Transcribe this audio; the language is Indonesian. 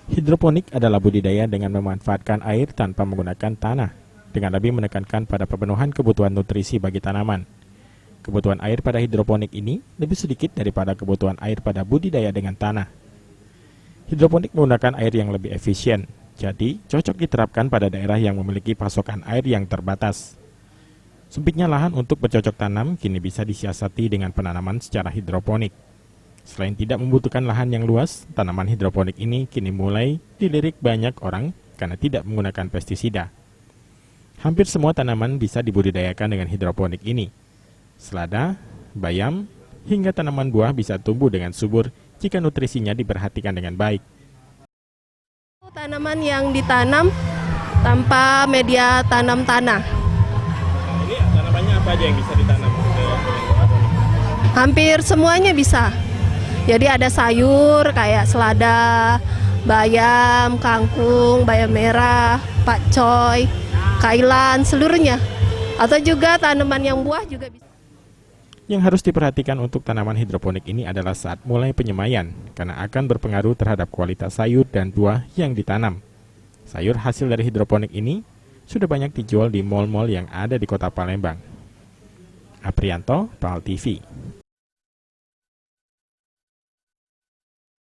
Hidroponik adalah budidaya dengan memanfaatkan air tanpa menggunakan tanah, dengan lebih menekankan pada pemenuhan kebutuhan nutrisi bagi tanaman. Kebutuhan air pada hidroponik ini lebih sedikit daripada kebutuhan air pada budidaya dengan tanah. Hidroponik menggunakan air yang lebih efisien, jadi cocok diterapkan pada daerah yang memiliki pasokan air yang terbatas. Sempitnya lahan untuk bercocok tanam kini bisa disiasati dengan penanaman secara hidroponik. Selain tidak membutuhkan lahan yang luas, tanaman hidroponik ini kini mulai dilirik banyak orang karena tidak menggunakan pestisida. Hampir semua tanaman bisa dibudidayakan dengan hidroponik ini. Selada, bayam, hingga tanaman buah bisa tumbuh dengan subur jika nutrisinya diperhatikan dengan baik. Tanaman yang ditanam tanpa media tanam tanah. Ini tanamannya apa aja yang bisa ditanam? Hampir semuanya bisa. Jadi ada sayur kayak selada, bayam, kangkung, bayam merah, pakcoy, kailan, seluruhnya. Atau juga tanaman yang buah juga bisa. Yang harus diperhatikan untuk tanaman hidroponik ini adalah saat mulai penyemaian, karena akan berpengaruh terhadap kualitas sayur dan buah yang ditanam. Sayur hasil dari hidroponik ini sudah banyak dijual di mal-mal yang ada di kota Palembang. Aprianto, PAL TV.